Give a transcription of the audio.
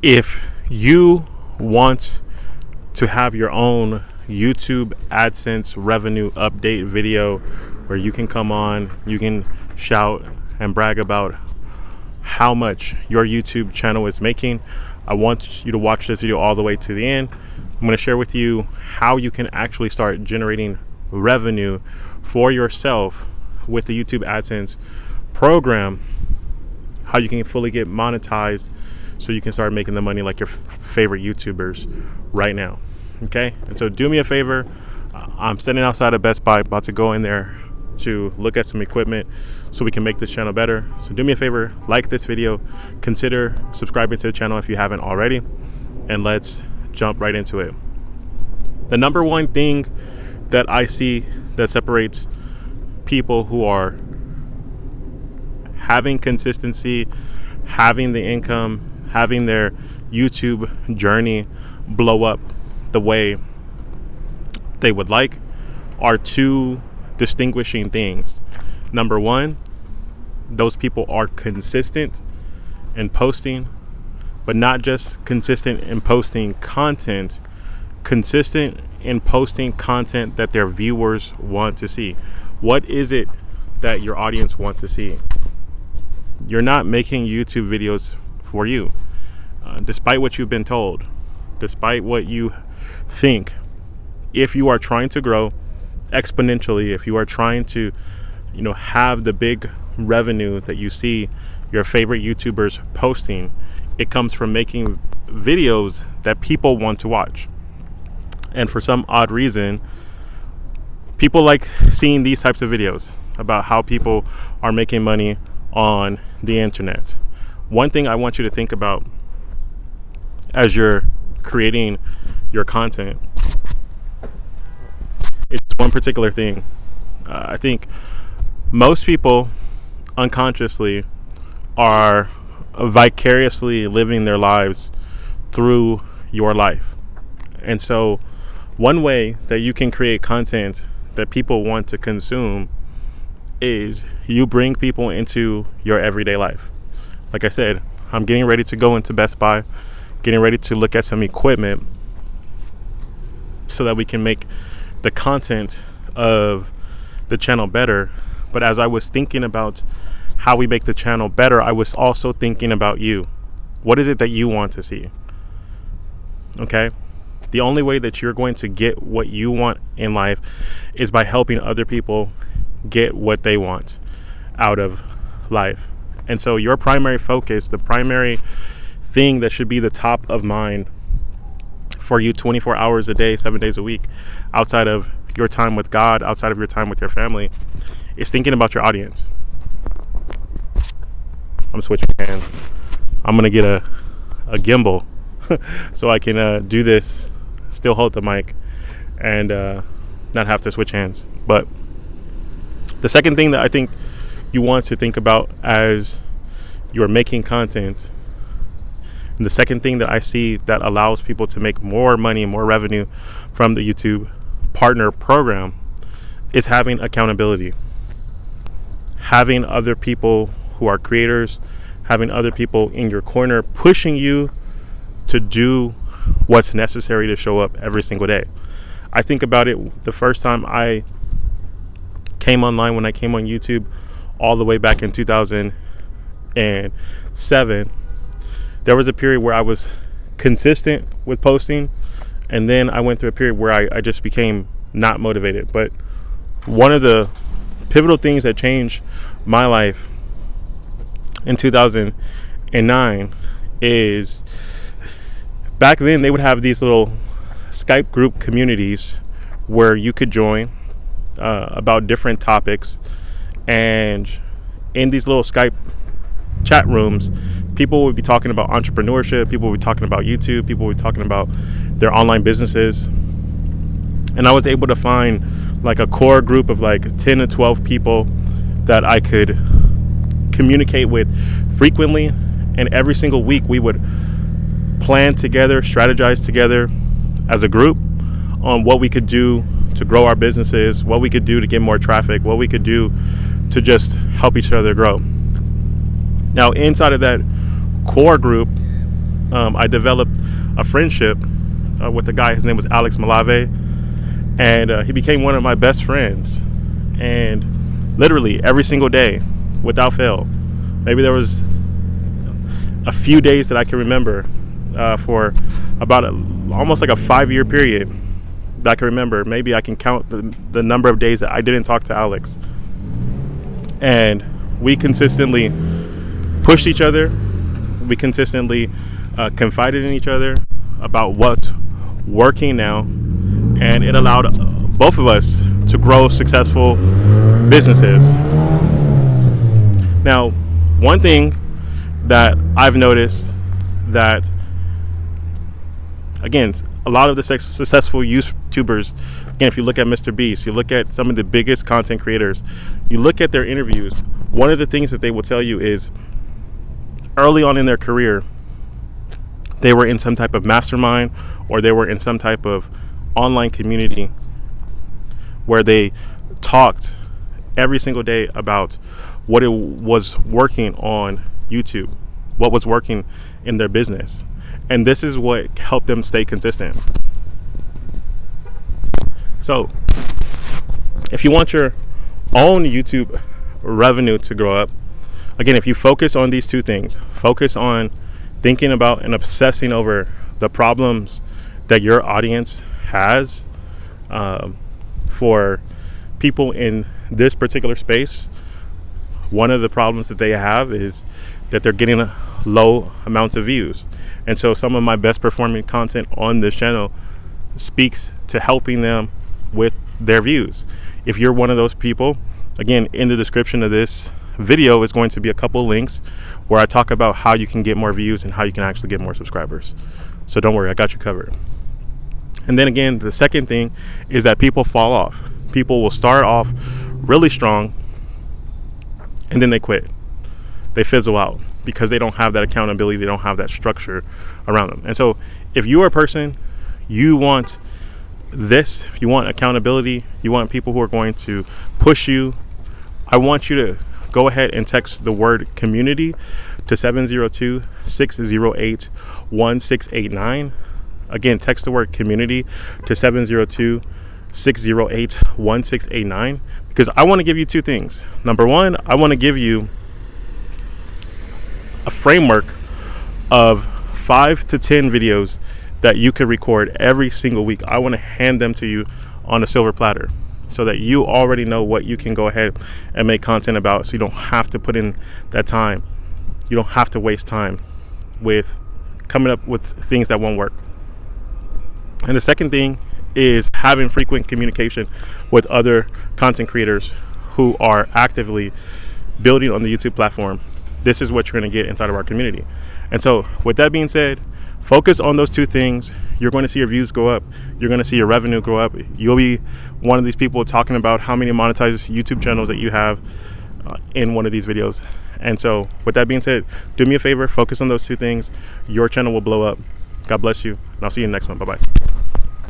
If you want to have your own YouTube AdSense revenue update video where you can come on, you can shout and brag about how much your YouTube channel is making, I want you to watch this video all the way to the end. I'm going to share with you how you can actually start generating revenue for yourself with the YouTube AdSense program, how you can fully get monetized so you can start making the money like your favorite YouTubers right now. Okay, and so do me a favor. I'm standing outside of Best Buy, about to go in there to look at some equipment so we can make this channel better. So do me a favor, like this video, consider subscribing to the channel if you haven't already, and let's jump right into it. The number one thing that I see that separates people who are having consistency, having the income, having their YouTube journey blow up the way they would like are two distinguishing things. Number one, those people are consistent in posting, but not just consistent in posting content, consistent in posting content that their viewers want to see. What is it that your audience wants to see? You're not making YouTube videos for you, despite what you've been told, despite what you think. If you are trying to grow exponentially, if you are trying to, have the big revenue that you see your favorite YouTubers posting, it comes from making videos that people want to watch. And for some odd reason, people like seeing these types of videos about how people are making money on the internet. One thing I want you to think about as you're creating your content is one particular thing. I think most people unconsciously are vicariously living their lives through your life. And so one way that you can create content that people want to consume is you bring people into your everyday life. Like I said, I'm getting ready to go into Best Buy, getting ready to look at some equipment so that we can make the content of the channel better. But as I was thinking about how we make the channel better, I was also thinking about you. What is it that you want to see? Okay? The only way that you're going to get what you want in life is by helping other people get what they want out of life. And so your primary focus, the primary thing that should be the top of mind for you 24 hours a day, 7 days a week, outside of your time with God, outside of your time with your family, is thinking about your audience. I'm switching hands. I'm going to get a gimbal so I can do this, still hold the mic, and not have to switch hands. But the second thing that I think you want to think about as you're making content, and the second thing that I see that allows people to make more money, more revenue from the YouTube partner program, is having accountability. Having other people who are creators, having other people in your corner pushing you to do what's necessary to show up every single day. I think about it, the first time I came online, when I came on YouTube all the way back in 2007, there was a period where I was consistent with posting, and then I went through a period where I just became not motivated. But one of the pivotal things that changed my life in 2009 is back then they would have these little Skype group communities where you could join about different topics, and in these little Skype chat rooms, people would be talking about entrepreneurship, people would be talking about YouTube, people would be talking about their online businesses. And I was able to find like a core group of like 10 to 12 people that I could communicate with frequently, and every single week we would plan together, strategize together as a group on what we could do to grow our businesses, what we could do to get more traffic, what we could do to just help each other grow. Now, inside of that core group, I developed a friendship with a guy. His name was Alex Malave, and he became one of my best friends. And literally every single day, without fail, maybe there was a few days that I can remember for about almost like a 5-year period that I can remember. Maybe I can count the number of days that I didn't talk to Alex. And we consistently pushed each other. We consistently confided in each other about what's working now. And it allowed both of us to grow successful businesses. Now, one thing that I've noticed that, again, a lot of the successful YouTubers, again, if you look at Mr. Beast, you look at some of the biggest content creators, you look at their interviews, one of the things that they will tell you is early on in their career, they were in some type of mastermind or they were in some type of online community where they talked every single day about what it was working on YouTube, what was working in their business. And this is what helped them stay consistent. So if you want your own YouTube revenue to grow up, again, if you focus on these two things, focus on thinking about and obsessing over the problems that your audience has for people in this particular space. One of the problems that they have is that they're getting low amounts of views. And so some of my best performing content on this channel speaks to helping them with their views. If you're one of those people, again, in the description of this video is going to be a couple links where I talk about how you can get more views and how you can actually get more subscribers. So don't worry, I got you covered. And then again, the second thing is that people fall off. People will start off really strong and then they quit. They fizzle out because they don't have that accountability. They don't have that structure around them. And so if you are a person, you want this, if you want accountability, you want people who are going to push you, I want you to go ahead and text the word community to 702-608-1689. Again, text the word community to 702-608-1689 because I want to give you two things. Number one, I want to give you a framework of 5 to 10 videos that you could record every single week. I want to hand them to you on a silver platter so that you already know what you can go ahead and make content about, so you don't have to put in that time. You don't have to waste time with coming up with things that won't work. And the second thing is having frequent communication with other content creators who are actively building on the YouTube platform. This is what you're going to get inside of our community. And so with that being said, focus on those two things. You're going to see your views go up. You're going to see your revenue go up. You'll be one of these people talking about how many monetized YouTube channels that you have in one of these videos. And so with that being said, do me a favor, focus on those two things. Your channel will blow up. God bless you. And I'll see you in the next one. Bye-bye.